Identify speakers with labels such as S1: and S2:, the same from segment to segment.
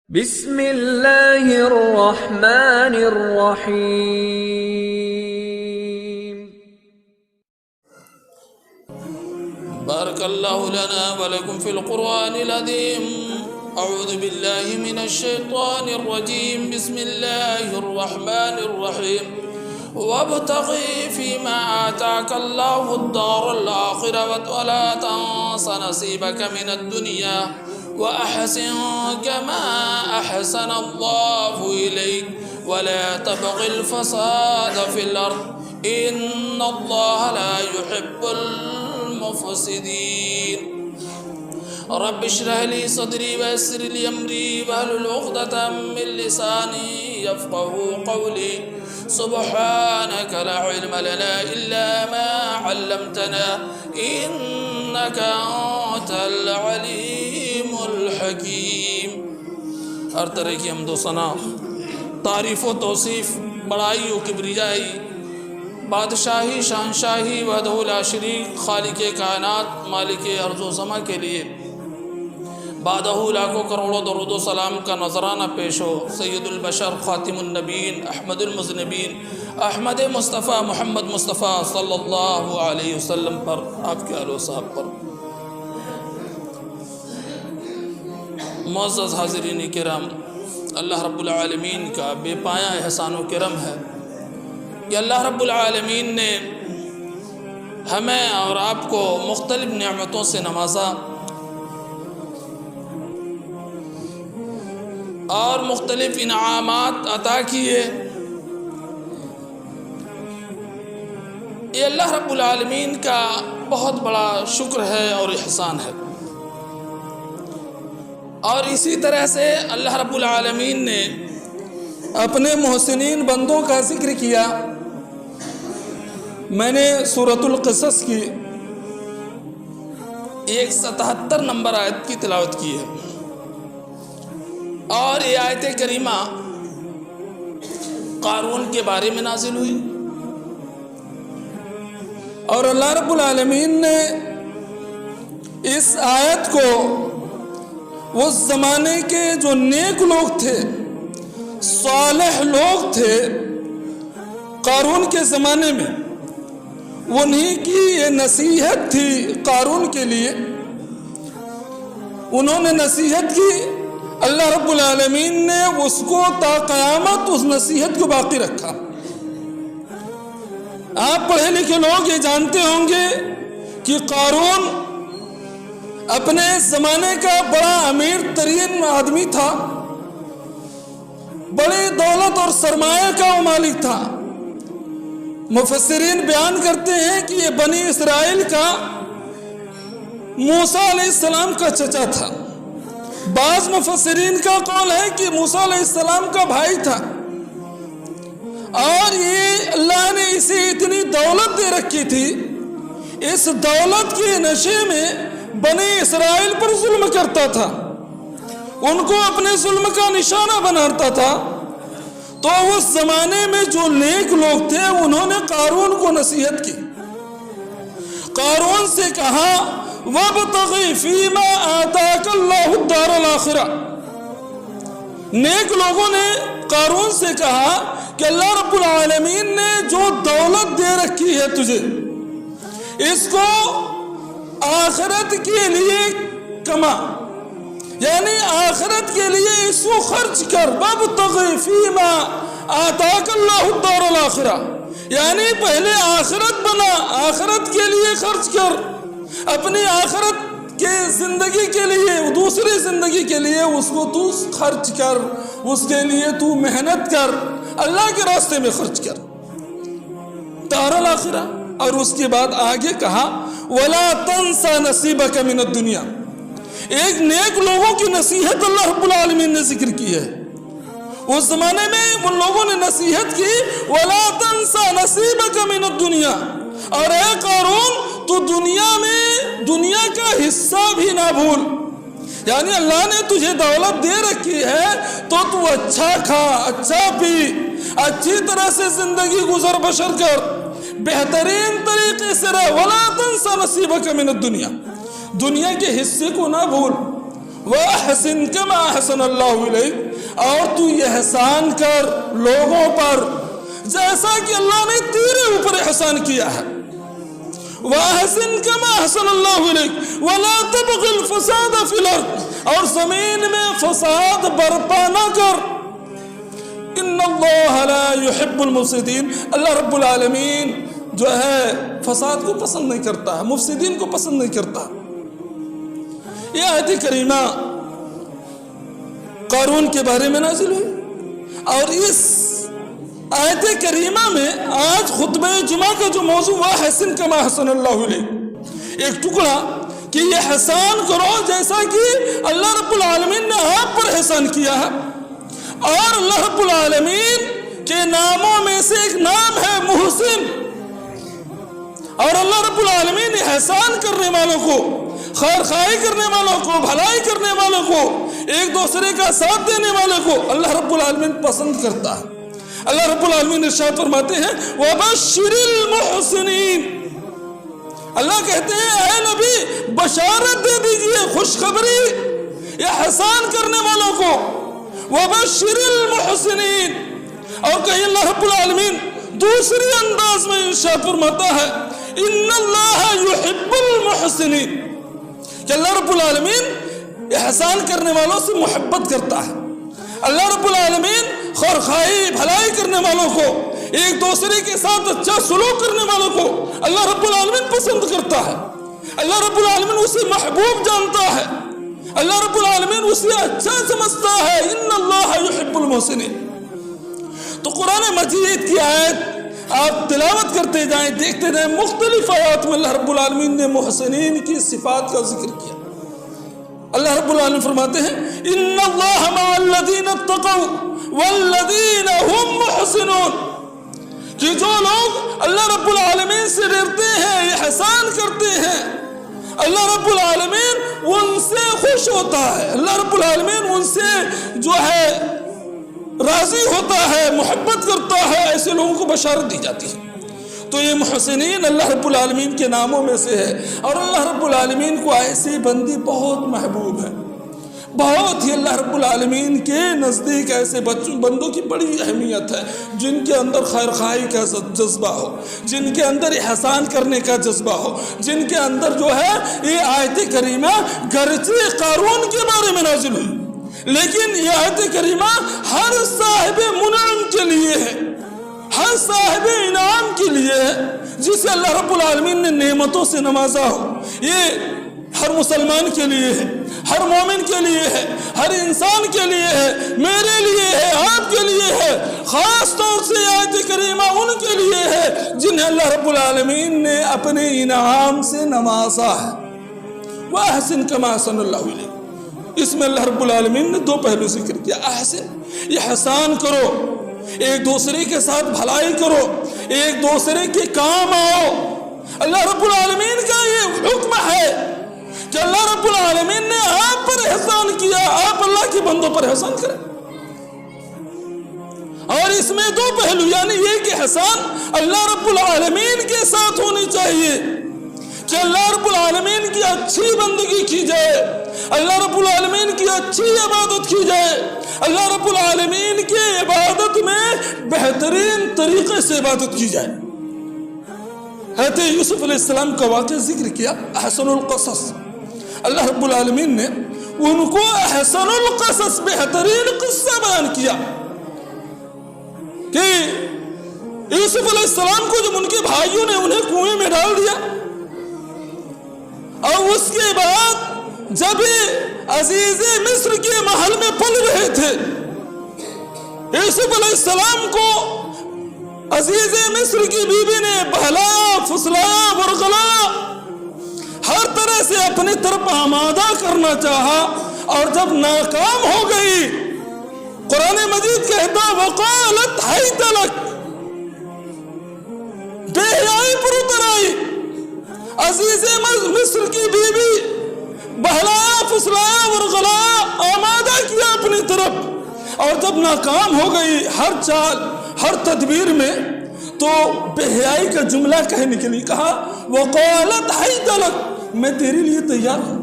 S1: بسم اللہ الرحمن الرحیم۔
S2: بارك الله لنا ولكم في القرآن العظيم. أعوذ بالله من الشيطان الرجيم. بسم الله الرحمن الرحيم. وابتغ فيما آتاك الله الدار الآخرة ولا تنس نصيبك من الدنيا وأحسن كما أحسن الله إليك ولا تبغ الفساد في الأرض إن الله لا يحب المفسدين. رب اشرح لي صدري ويسر لي أمري واحلل عقدة من لساني يفقهوا قولي. سبحانك لا علم لنا إلا ما علمتنا إنك أنت العليم الحكيم. ہر طرح کی حمد و ثنا، تعریف و توصیف، بڑائی و کبریائی، بادشاہی، شہنشاہی وحدہ لا شریک، خالق کائنات، مالک ارض و سما کے لیے بعدہ لاکھوں کروڑوں درود و سلام کا نذرانہ پیش ہو سید البشر، خاتم النبیین، احمد المذنبین، احمد مصطفیٰ، محمد مصطفیٰ صلی اللہ علیہ وسلم پر، آپ کے آل و صحاب پر۔ معزز حاضرین کرام، اللہ رب العالمین کا بے پایہ احسان و کرم ہے کہ اللہ رب العالمین نے ہمیں اور آپ کو مختلف نعمتوں سے نوازا اور مختلف انعامات عطا کیے۔ یہ اللہ رب العالمین کا بہت بڑا شکر ہے اور احسان ہے۔ اور اسی طرح سے اللہ رب العالمین نے اپنے محسنین بندوں کا ذکر کیا۔ میں نے سورۃ القصص کی 177 نمبر آیت کی تلاوت کی ہے، اور یہ آیت کریمہ قارون کے بارے میں نازل ہوئی، اور اللہ رب العالمین نے اس آیت کو اس زمانے کے جو نیک لوگ تھے، صالح لوگ تھے قارون کے زمانے میں، انہی کی یہ نصیحت تھی قارون کے لیے۔ انہوں نے نصیحت کی، اللہ رب العالمین نے اس کو تا قیامت اس نصیحت کو باقی رکھا۔ آپ پڑھے لکھے لوگ یہ جانتے ہوں گے کہ قارون اپنے زمانے کا بڑا امیر ترین آدمی تھا، بڑی دولت اور سرمایہ کا وہ مالک تھا۔ مفسرین بیان کرتے ہیں کہ یہ بنی اسرائیل کا موسیٰ علیہ السلام کا چچا تھا۔ بعض مفسرین کا قول ہے کہ موسیٰ علیہ السلام کا بھائی تھا، اور یہ اللہ نے اسے اتنی دولت دے رکھی تھی، اس دولت کے نشے میں بنی اسرائیل پر ظلم کرتا تھا، ان کو اپنے ظلم کا نشانہ بناتا تھا۔ تو اس زمانے میں جو نیک لوگ تھے انہوں نے قارون کو نصیحت کی، قارون سے کہا وَابْتَغِ فِيمَا آتَاكَ اللَّهُ الدَّارَ الْآخِرَةَ۔ نیک لوگوں نے قارون سے کہا کہ اللہ رب العالمین نے جو دولت دے رکھی ہے تجھے، اس کو آخرت کے لیے کما، یعنی آخرت کے لیے اس کو خرچ کر۔ وَابْتَغِ فِيمَا آتَاكَ اللَّهُ الدَّارَ الْآخِرَةَ، یعنی پہلے آخرت بنا، آخرت کے لیے خرچ کر، اپنی آخرت کے زندگی کے لیے، دوسری زندگی کے لیے اس کو تو خرچ کر، اس کے لیے تو محنت کر، اللہ کے راستے میں خرچ کر، دار الآخرہ۔ اور اس کے بعد آگے کہا وَلَا تَنْسَ نَصِيبَكَ مِنَ الدُّنْيَا۔ ایک نیک لوگوں کی نصیحت اللہ رب العالمین نے ذکر کی ہے۔ اس زمانے میں ان لوگوں نے نصیحت کی وَلَا تَنْسَ نَصِيبَكَ مِنَ الدُّنْيَا، اور اے قارون تو دنیا میں دنیا کا حصہ بھی نہ بھول، یعنی اللہ نے تجھے دولت دے رکھی ہے تو اچھا کھا، اچھا پی، اچھی طرح سے زندگی گزر بسر کر، بہترین طریقے سے رہ۔ وَلَا تَنْسَ نَصِيبَكَ مِنَ الدُّنْيَا، دنیا کے حصے کو نہ بھول، وَأَحْسِنْ كَمَا أَحْسَنَ اللَّهُ إِلَيْكَ، اور تو یہ احسان کر لوگوں پر جیسا کہ اللہ نے تیرے اوپر احسان کیا ہے۔ وَأَحْسِنْ كَمَا أَحْسَنَ اللَّهُ إِلَيْكَ وَلَا تَبْغِ الْفَسَادَ فِي الْأَرْضِ، اور زمین میں فساد برپا نہ کر۔ ان اللہ لا يحب المفسدین، اللہ رب العالمین جو ہے فساد کو پسند نہیں کرتا ہے، مفسدین کو پسند نہیں کرتا۔ یہ آیت کریمہ قارون کے بارے میں نازل ہوئی، اور اس آیت کریمہ میں آج خطبہ جمعہ کا جو موضوع ہے احسن کما احسن اللہ علیک، ایک ٹکڑا کہ یہ احسان کرو جیسا کہ اللہ رب العالمین نے آپ پر احسان کیا ہے۔ اور اللہ رب العالمین کے ناموں میں سے ایک نام ہے محسن، اور اللہ رب العالمین احسان کرنے والوں کو، خیر خواہی کرنے والوں کو، بھلائی کرنے والوں کو، ایک دوسرے کا ساتھ دینے والوں کو اللہ رب العالمین پسند کرتا ہے۔ اللہ رب العالمین ارشاد فرماتے ہیں وَبَشِّرِ الْمُحْسِنِينَ، اللہ کہتے ہیں اے نبی بشارت دے دیجئے، خوشخبری احسان کرنے والوں کو، وَبَشِّرِ الْمُحْسِنِينَ۔ اور کہیں اللہ رب العالمین دوسری انداز میں ارشاد فرماتا ہے ان اللہ یحب المحسنین، کہ اللہ رب العالمین احسان کرنے والوں سے محبت کرتا ہے۔ اللہ رب العالمین خیر خواہی بھلائی کرنے والوں کو، ایک دوسرے کے ساتھ اچھا سلوک کرنے والوں کو اللہ رب العالمین پسند کرتا ہے۔ اللہ رب العالمین اسے محبوب جانتا ہے، اللہ رب العالمین اسے اچھا سمجھتا ہے۔ ان اللہ یحب المحسنین۔ تو قرآن مجید کی آیت آپ تلاوت کرتے جائیں، دیکھتے جائیں، مختلف آیات میں اللہ رب العالمین نے محسنین کی صفات کا ذکر کیا۔ اللہ رب العالمین فرماتے ہیں ان اللہ مع الذین اتقوا والذین هم محسنون، کہ جو لوگ اللہ رب العالمین سے ڈرتے ہیں، احسان کرتے ہیں، اللہ رب العالمین ان سے خوش ہوتا ہے، اللہ رب العالمین ان سے جو ہے راضی ہوتا ہے، محبت کرتا ہے، ایسے لوگوں کو بشارت دی جاتی ہے۔ تو یہ محسنین اللہ رب العالمین کے ناموں میں سے ہے، اور اللہ رب العالمین کو ایسے بندی بہت محبوب ہے، بہت ہی اللہ رب العالمین کے نزدیک ایسے بندوں کی بڑی اہمیت ہے جن کے اندر خیر خواہی کا جذبہ ہو، جن کے اندر احسان کرنے کا جذبہ ہو، جن کے اندر جو ہے یہ آیت کریمہ گرچہ قارون کے بارے میں نازل ہوئی، لیکن یہ آیت کریمہ ہر صاحب منعم کے لیے ہے، ہر صاحب انعام کے لیے ہے، جسے اللہ رب العالمین نے نعمتوں سے نوازا ہو۔ یہ ہر مسلمان کے لیے ہے، ہر مومن کے لیے ہے، ہر انسان کے لیے ہے، میرے لیے ہے، آپ کے لیے ہے، خاص طور سے آیت کریمہ ان کے لیے ہے جنہیں اللہ رب العالمین نے اپنے انعام سے نوازا ہے۔ وَأَحْسِنْ كَمَا أَحْسَنَ اللَّهُ إِلَيْكَ، اس میں اللہ رب العالمین نے دو پہلو ذکر کیا۔ احسن، احسان کرو، ایک دوسرے کے ساتھ بھلائی کرو، ایک دوسرے کے کام آؤ۔ اللہ رب العالمین کا یہ حکم ہے کہ اللہ رب العالمین نے آپ پر احسان کیا، آپ اللہ کے بندوں پر احسان کریں۔ اور اس میں دو پہلو، یعنی یہ کہ احسان اللہ رب العالمین کے ساتھ ہونی چاہیے، کہ اللہ رب العالمین کی اچھی بندگی کی جائے، اللہ رب العالمین کی اچھی عبادت کی جائے، اللہ رب العالمین کی عبادت میں بہترین طریقے سے عبادت کی جائے۔ حضرت یوسف علیہ السلام کا واقعہ ذکر کیا، احسن القصص، اللہ رب العالمین نے ان کو احسن القصص بہترین قصہ بیان کیا کہ یوسف علیہ السلام کو جب ان کے بھائیوں نے انہیں کنویں میں ڈال دیا، اور اس کے بعد جب عزیز مصر کے محل میں پل رہے تھے، یوسف علیہ السلام کو عزیز مصر کی بیوی نے بہلایا، پھسلایا، ورغلایا، ہر طرح سے اپنی طرف آمادہ کرنا چاہا، اور جب ناکام ہو گئی، قرآن مجید کہتا وقالت حیت لک، بے حیائی پر اتر آئی، عزیز مصر کی بیوی بہلایا، پھسلایا، ورغلایا، آمادہ کیا اپنی طرف، اور جب ناکام ہو گئی ہر چال، ہر تدبیر میں، تو بے حیائی کا جملہ کہنے کے لیے کہا وقالت حیت لک، میں تیرے لیے تیار ہوں،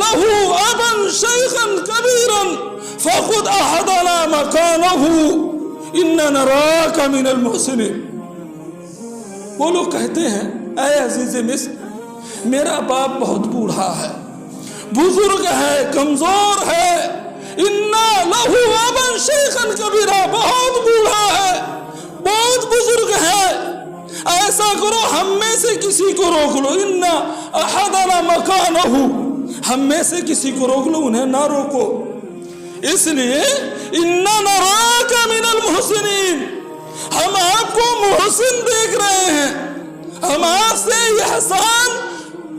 S2: له ابا شيخا كبيرا فخذ احدنا مكانه انا نراك من المحسنين. وہ لوگ کہتے ہیں اے عزیز مصر میرا باپ بہت بوڑھا ہے، بزرگ ہے، کمزور ہے، انا لہو ابا شیخا کبیرا، بہت بوڑھا ہے، بہت بزرگ ہے، ایسا کرو ہم میں سے کسی کو روک لو، انا احدنا مکانہ، ہم میں سے کسی کو روک لو، انہیں نہ روکو، اس لیے انا نراک من المحسنین، ہم آپ کو محسن دیکھ رہے ہیں، ہم آپ سے یہ احسان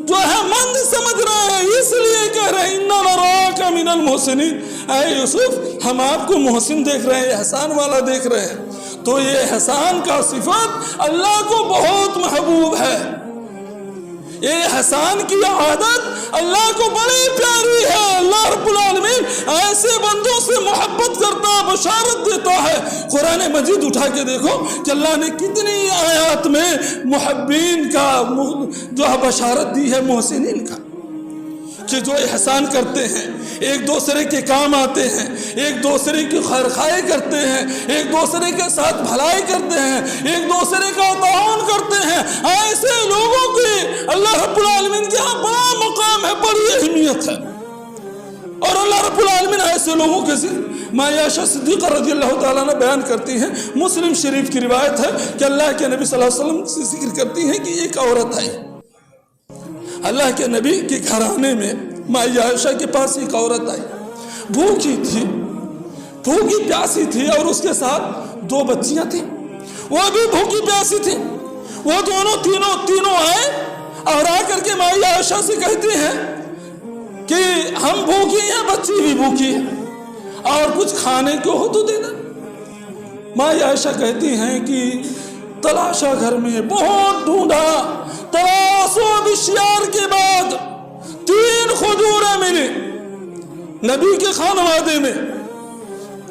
S2: جو ہے مند سمجھ رہے ہیں، اس لیے کہہ رہے ہیں اِنَّا نَرَاكَ مِنَ الْمُحْسِنِينَ، اے یوسف ہم آپ کو محسن دیکھ رہے ہیں، احسان والا دیکھ رہے ہیں۔ تو یہ احسان کا صفت اللہ کو بہت محبوب ہے، یہ احسان کی عادت اللہ کو بڑی پیاری ہے۔ اللہ رب العالمین ایسے بندوں سے محبت کرتا، بشارت دیتا ہے۔ قرآن مجید اٹھا کے دیکھو کہ اللہ نے کتنی آیات میں محبین کا جو ہے بشارت دی ہے، محسنین کا، کہ جو احسان کرتے ہیں، ایک دوسرے کے کام آتے ہیں، ایک دوسرے کی خیرخواہی کرتے ہیں، ایک دوسرے کے ساتھ بھلائی کرتے ہیں، ایک دوسرے کا تعاون کرتے ہیں، ایسے لوگوں کی اللہ رب العالمین کے یہاں بڑا مقام ہے، بڑی اہمیت ہے۔ اور اللہ رب العالمین ایسے لوگوں کے عائشہ صدیقہ رضی اللہ تعالیٰ نے بیان کرتی ہیں، مسلم شریف کی روایت ہے کہ اللہ کے نبی صلی اللہ علیہ وسلم سے ذکر کرتی ہیں کہ ایک عورت آئی اللہ کے نبی کے گھرانے میں، عائشہ کے پاس ایک عورت آئی، بھوکی تھی، بھوکی پیاسی تھی، اور اس کے ساتھ 2 بچیاں تھیں، وہ بھی بھوکی پیاسی تھی۔ وہ دونوں تینوں آئے اور آ کر کے عائشہ سے کہتی ہیں کہ ہم بھوکی ہیں، بچی بھی بھوکی ہے، اور کچھ کھانے کو ہو تو دینا۔ عائشہ کہتی ہیں کہ تلاشا گھر میں، بہت ڈھونڈا، تلاشو بشیار کے بعد 3 کھجوریں ملی نبی کے خانوادے میں،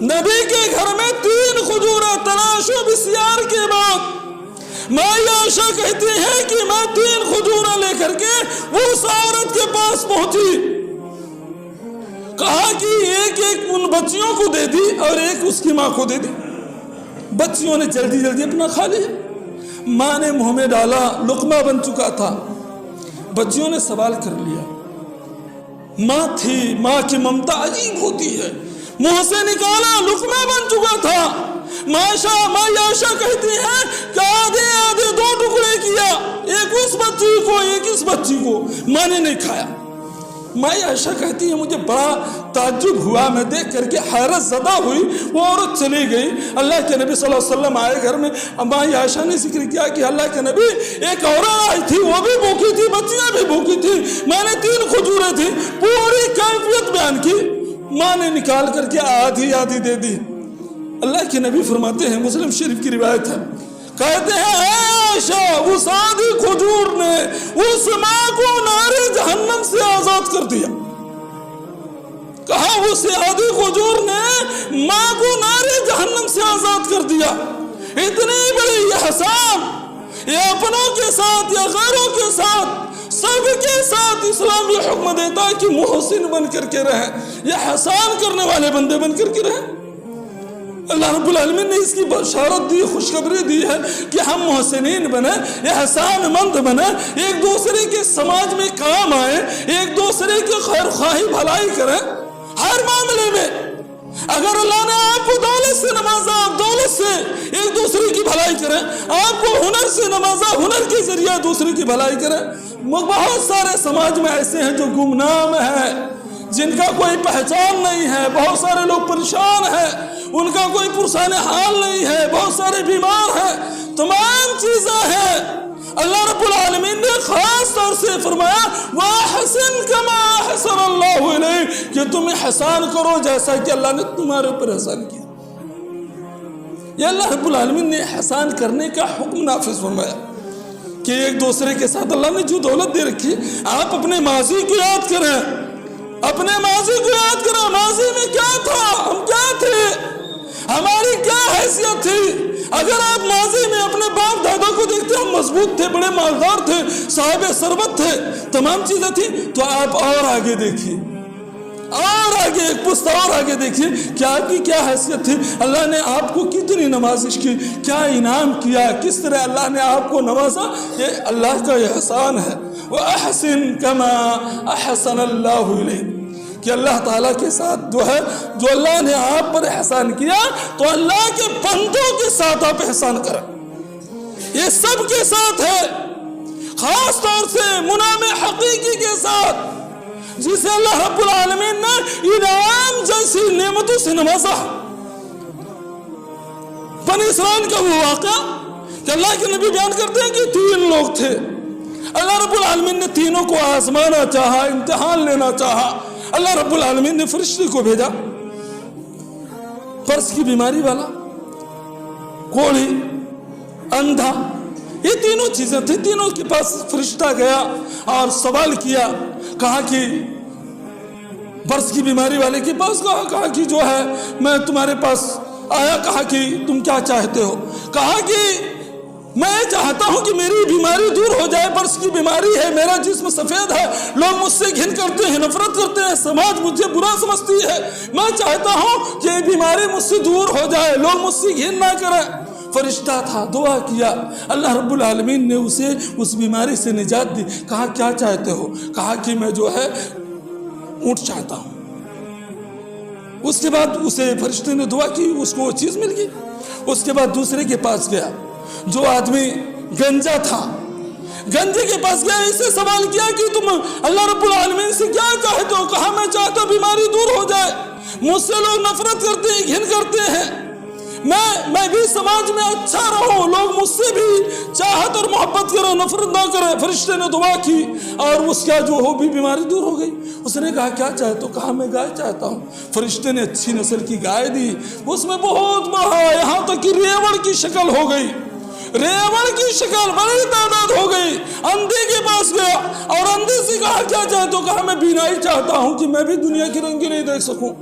S2: نبی کے گھر میں 3 کھجوریں، تلاشو بشیار کے بعد عائشہ کہتی ہیں کہ میں 3 کھجوریں لے کر کے وہ اس عورت کے پاس پہنچی، کہا کہ ایک ان بچیوں کو دے دی اور ایک اس کی ماں کو دے دی۔ بچیوں نے جلدی اپنا کھا لیا، ماں نے منہ میں ڈالا، لقمہ بن چکا تھا، بچیوں نے سوال کر لیا، ماں تھی، ماں کی ممتا عجیب ہوتی ہے، منہ سے نکالا، لقمہ بن چکا تھا۔ عائشہ کہتی ہیں کہ آدھے 2 ٹکڑے کیا، ایک اس بچی کو، ایک اس بچی کو، ماں نے نہیں کھایا۔ عائشہ کہتی ہے مجھے بڑا تعجب ہوا، میں دیکھ کر کے حیرت زدہ ہوئی، وہ عورت چلی گئی۔ اللہ کے نبی صلی اللہ علیہ وسلم آئے گھر میں، عائشہ نے ذکر کیا کہ اللہ کے نبی ایک عورت آئی تھی، وہ بھی بھوکی تھی، بچیاں بھی بھوکی تھی، میں نے 3 کھجوریں تھی، پوری کیفیت بیان کی، ماں نے نکال کر کے آدھی دے دی۔ اللہ کے نبی فرماتے ہیں، مسلم شریف کی روایت ہے، کہتے ہیں عائشہ اس آدھی کھجور نے اس ماں کو نار جہنم سے آزاد کر دیا۔ کہا اس آدھی کھجور نے ماں کو نار جہنم سے آزاد کر دیا۔ اتنی بڑی احسان، یہ اپنوں کے ساتھ یا غیروں کے ساتھ، سب کے ساتھ اسلام یہ حکم دیتا ہے کہ محسن بن کر کے رہیں، یہ احسان کرنے والے بندے بن کر کے رہیں۔ اللہ رب العالمین نے اس کی بشارت دی، خوشخبری دی ہے کہ ہم محسنین بنیں، احسان مند بنیں، ایک دوسرے کے سماج میں کام آئیں، ایک دوسرے کی خیر خواہی بھلائی کریں ہر معاملے میں۔ اگر اللہ نے آپ کو دولت سے نوازا، آپ دولت سے ایک دوسرے کی بھلائی کریں، آپ کو ہنر سے نوازا، ہنر کے ذریعے دوسرے کی بھلائی کریں۔ بہت سارے سماج میں ایسے ہیں جو گمنام ہیں، جن کا کوئی پہچان نہیں ہے، بہت سارے لوگ پریشان ہیں، ان کا کوئی پرسان حال نہیں ہے، بہت سارے بیمار ہیں، تمام چیزیں ہیں۔ اللہ رب العالمین نے خاص طور سے فرمایا وَأَحْسِنْ كَمَا أَحْسَنَ اللَّهُ إِلَيْكَ، کہ تم احسان کرو جیسا کہ اللہ نے تمہارے اوپر احسان کیا۔ یہ اللہ رب العالمین نے احسان کرنے کا حکم نافذ فرمایا کہ ایک دوسرے کے ساتھ اللہ نے جو دولت دے رکھی، آپ اپنے ماضی کو یاد کریں، اپنے ماضی کو یاد کریں، ماضی میں کیا تھا، ہم کیا تھے، ہماری کیا حیثیت تھی؟ اگر آپ ماضی میں اپنے باپ دادا کو دیکھتے، ہم مضبوط تھے، بڑے مالدار تھے، صاحب ثروت تھے، تمام چیزیں تھی، تو آپ اور آگے دیکھیے، اور آگے ایک پشت اور آگے دیکھیے کہ آپ کی کیا حیثیت تھی، اللہ نے آپ کو کتنی نوازش کی، کیا انعام کیا، کس طرح اللہ نے آپ کو نوازا۔ یہ اللہ کا احسان ہے۔ وَأَحْسِن كَمَا أَحْسَنَ اللَّهُ إِلَيْكَ، کہ اللہ تعالیٰ کے ساتھ جو ہے، جو اللہ نے آپ پر احسان کیا، تو اللہ کے بندوں کے ساتھ آپ احسان کریں۔ یہ سب کے ساتھ ہے، خاص طور سے منعم حقیقی کے ساتھ، جسے اللہ رب العالمین نے انعام جیسی نعمتوں سے نوازا۔ بنی اسرائیل کا وہ واقعہ کہ اللہ کے نبی بیان کرتے ہیں کہ 3 لوگ تھے، اللہ رب العالمین نے تینوں کو آزمانا چاہا، امتحان لینا چاہا۔ اللہ رب العالمین نے فرشتے کو بھیجا، برس کی بیماری والا، کوڑھی، اندھا، یہ تینوں چیزیں تھیں۔ تینوں کے پاس فرشتہ گیا اور سوال کیا، کہا کہ برس کی بیماری والے کے پاس کہا کہ جو ہے میں تمہارے پاس آیا، کہا کہ تم کیا چاہتے ہو؟ کہا کہ میں چاہتا ہوں کہ میری بیماری دور ہو جائے، برس کی بیماری ہے، میرا جسم سفید ہے، لوگ مجھ سے گھن کرتے ہیں، نفرت کرتے ہیں، سماج مجھے برا سمجھتی ہے، میں چاہتا ہوں کہ یہ بیماری مجھ سے دور ہو جائے، لوگ مجھ سے گھن نہ کریں۔ فرشتہ تھا، دعا کیا، اللہ رب العالمین نے اسے اس بیماری سے نجات دی۔ کہا کیا چاہتے ہو؟ کہا کہ میں جو ہے اونٹ چاہتا ہوں۔ اس کے بعد اسے فرشتے نے دعا کی، اس کو وہ چیز مل گئی۔ اس کے بعد دوسرے کے پاس گیا، جو آدمی گنجا تھا، گنجے کے پاس گیا، اسے سوال کیا کہ تم اللہ رب العالمین سے کیا چاہتے ہو؟ کہا میں چاہتا ہوں بیماری دور ہو جائے، مجھ سے لوگ نفرت کرتے ہیں، گھن کرتے ہیں، میں بھی سماج میں اچھا رہوں، لوگ مجھ سے بھی چاہت اور محبت کریں، نفرت نہ کریں۔ فرشتے نے دعا کی اور اس کا جو ہو بھی بیماری دور ہو گئی۔ اس نے کہا کیا چاہتے ہو؟ کہا میں گائے چاہتا ہوں۔ فرشتے نے اچھی نسل کی گائے دی، اس میں بہت بڑھا، یہاں تک کہ ریوڑ کی شکل ہو گئی، ریوڑ کی شکل، بڑی تعداد ہو گئی۔ اندھے کے پاس گیا اور اندھے سے کہا کیا چاہتے ہو؟ کہا میں بینائی چاہتا ہوں کہ میں بھی دنیا کی رنگی نہیں دیکھ سکوں۔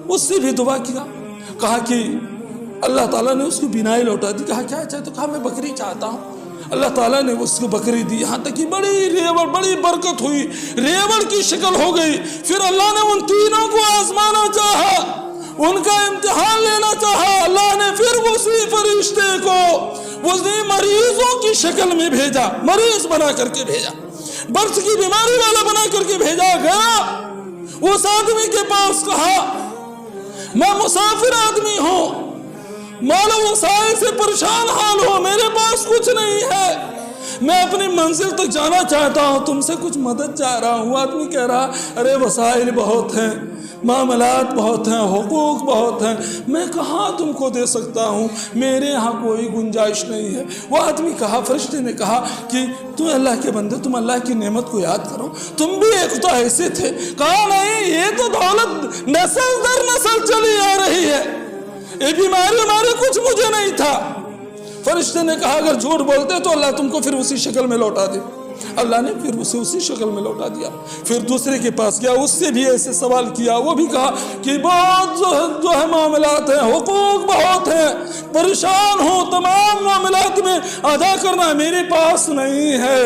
S2: اس سے بھی دعا کیا، کہا کہ اللہ تعالیٰ نے اس کو بینائی لوٹا دی۔ کہا کیا چاہتے ہو؟ کہا میں بکری چاہتا ہوں۔ اللہ تعالیٰ نے اس کو بکری دی، یہاں تک کہ بڑی ریوڑ، بڑی برکت ہوئی، ریوڑ کی شکل ہو گئی۔ پھر اللہ نے ان تینوں کو آزمانا چاہا، ان کا امتحان لینا چاہا۔ اللہ نے پھر اسی فرشتے کو اسی مریضوں کی شکل میں بھیجا، مریض بنا کر کے بھیجا، برس کی بیماری والا بنا کر کے بھیجا گیا۔ اس آدمی کے پاس کہا میں مسافر آدمی ہوں، مال و وسائل سے پریشان حال ہو، میرے پاس کچھ نہیں ہے، میں اپنی منزل تک جانا چاہتا ہوں، تم سے کچھ مدد چاہ رہا ہوں۔ آدمی کہہ رہا ارے وسائل بہت ہیں، معاملات بہت ہیں، حقوق بہت ہیں، میں کہاں تم کو دے سکتا ہوں، میرے ہاں کوئی گنجائش نہیں ہے۔ وہ آدمی کہا، فرشتے نے کہا کہ تم اللہ کے بندے، تم اللہ کی نعمت کو یاد کرو، تم بھی ایک تو ایسے تھے۔ کہا نہیں، یہ تو دولت نسل در نسل چلی آ رہی ہے، یہ بیماری ہمارے کچھ مجھے نہیں تھا۔ فرشتے نے کہا اگر جھوٹ بولتے تو اللہ تم کو پھر اسی شکل میں لوٹا دے۔ اللہ نے پھر اسے اسی شکل میں لوٹا دیا۔ پھر دوسرے کے پاس گیا، اس سے بھی ایسے سوال کیا، وہ بھی کہا کہ بہت جو ہے معاملات ہیں، حقوق بہت ہیں، پریشان ہوں، تمام معاملات میں ادا کرنا میرے پاس نہیں ہے،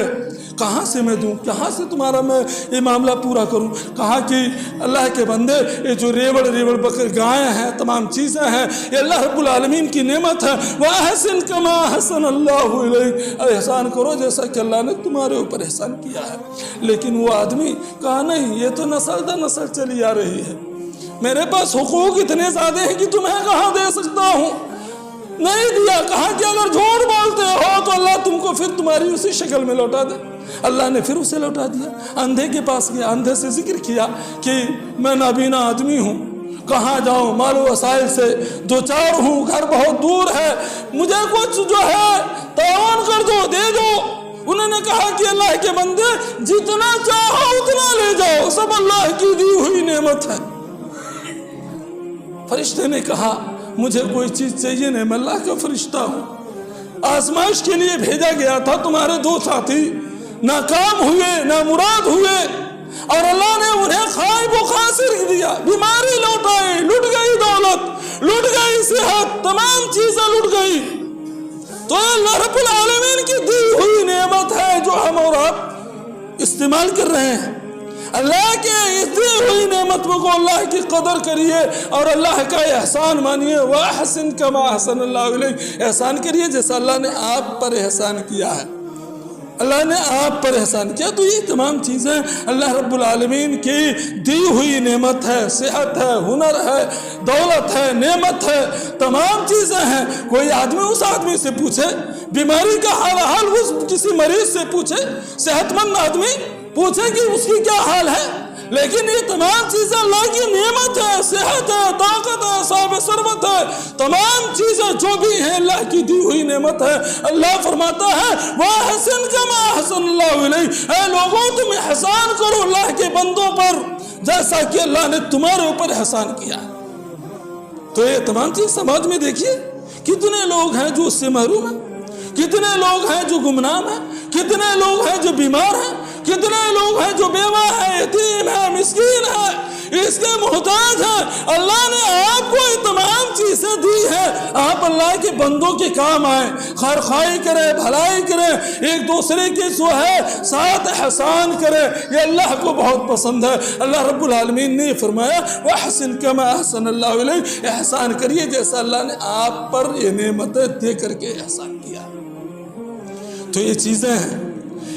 S2: کہاں سے میں دوں، کہاں سے تمہارا میں یہ معاملہ پورا کروں؟ کہا کہ اللہ کے بندے، یہ جو ریوڑ بکر گائیں ہیں، تمام چیزیں ہیں، یہ اللہ رب العالمین کی نعمت ہے۔ وَأَحْسِن كَمَا أَحْسَنَ اللَّهُ إِلَيْكَ، احسان کرو جیسا کہ اللہ نے تمہارے اوپر احسان کیا ہے۔ لیکن وہ آدمی کہا نہیں، یہ تو نسل در نسل چلی آ رہی ہے، میرے پاس حقوق اتنے زیادہ ہیں کہ تمہیں کہاں دے سکتا ہوں، نہیں دیا۔ کہا کہ اگر جھوٹ بولتے ہو تو اللہ تم کو پھر تمہاری اسی شکل میں لوٹا دے۔ اللہ نے پھر اسے لوٹا دیا۔ اندھے کے پاس گیا، اندھے سے ذکر کیا کہ میں نابینا آدمی ہوں، کہاں جاؤں، مال و وسائل سے دوچار ہوں، گھر بہت دور ہے، مجھے کچھ جو ہے تعاون کر دو، دے دو۔ انہوں نے کہا کہ اللہ کے بندے جتنا چاہو اتنا لے جاؤ، سب اللہ کی دی ہوئی نعمت ہے۔ فرشتے نے کہا مجھے کوئی چیز چاہیے نہیں، میں اللہ کا فرشتہ ہوں، آزمائش کے لیے بھیجا گیا تھا، تمہارے 2 ساتھی ناکام ہوئے، نامراد ہوئے، اور اللہ نے انہیں خائب و خاسر دیا، بیماری لوٹائی، لٹ گئی دولت، لٹ گئی صحت، تمام چیزیں لٹ گئی۔ تو اللہ رب العالمین کی دی ہوئی نعمت ہے جو ہم اور آپ استعمال کر رہے ہیں۔ اللہ کے اس دی ہوئی نعمت کو اللہ کی قدر کریے اور اللہ کا احسان مانیے۔ وَأَحْسِنْ كَمَا أَحْسَنَ اللَّهُ إِلَيْكَ، احسان کریے جیسا اللہ نے آپ پر احسان کیا ہے۔ اللہ نے آپ پر احسان کیا۔ تو یہ تمام چیزیں اللہ رب العالمین کی دی ہوئی نعمت ہے، صحت ہے، ہنر ہے، دولت ہے، نعمت ہے، تمام چیزیں ہیں۔ کوئی آدمی اس آدمی سے پوچھے بیماری کا حال اس کسی مریض سے پوچھے، صحت مند آدمی پوچھے کہ اس کی کیا حال ہے، لیکن یہ تمام چیزیں اللہ کی نعمت ہے، صحت ہے، طاقت ہے، صاحب ثروت ہے، تمام چیزیں جو بھی ہیں اللہ کی دی ہوئی نعمت ہے۔ اللہ فرماتا ہے وَأَحْسِنْ كَمَا أَحْسَنَ اللَّهُ إِلَيْكَ، اے لوگوں تم احسان کرو اللہ کے بندوں پر جیسا کہ اللہ نے تمہارے اوپر احسان کیا۔ تو یہ تمام چیز سماج میں دیکھیے کتنے لوگ ہیں جو اس سے محروم ہیں، کتنے لوگ ہیں جو گمنام ہیں، کتنے لوگ ہیں جو بیمار ہیں، کتنے لوگ ہیں جو بیوہ ہیں، یتیم ہیں، مسکین ہیں، اس کے محتاج ہیں۔ اللہ نے آپ کو یہ تمام چیزیں دی ہیں، آپ اللہ کے بندوں کے کام آئیں، خیرخواہی کریں، بھلائی کریں، ایک دوسرے کے جو ہے ساتھ احسان کریں، یہ اللہ کو بہت پسند ہے۔ اللہ رب العالمین نے فرمایا وَأَحْسِنْ كَمَا أَحْسَنَ اللَّهُ إِلَيْكَ، احسان کریے جیسا اللہ نے آپ پر یہ نعمتیں دے کر کے احسان کیا۔ تو یہ چیزیں ہیں،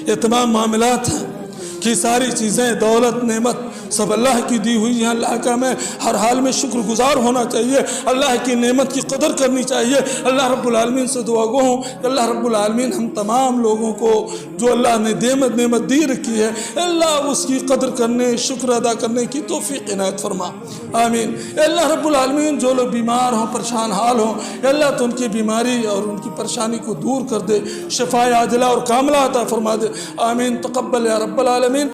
S2: یہ تمام معاملات ہیں کہ ساری چیزیں، دولت، نعمت سب اللہ کی دی ہوئی ہیں۔ اللہ کا ہمیں ہر حال میں شکر گزار ہونا چاہیے، اللہ کی نعمت کی قدر کرنی چاہیے۔ اللہ رب العالمین سے دعا گو ہوں کہ اللہ رب العالمین ہم تمام لوگوں کو جو اللہ نے نعمت دی رکھی ہے، اللہ اس کی قدر کرنے، شکر ادا کرنے کی توفیق عنایت فرما، آمین۔ اے اللہ رب العالمین جو لوگ بیمار ہوں، پریشان حال ہوں، اے اللہ تو ان کی بیماری اور ان کی پریشانی کو دور کر دے، شفا عاجلہ اور کاملہ عطا فرما دے، آمین۔ تقبل یا رب العالمین۔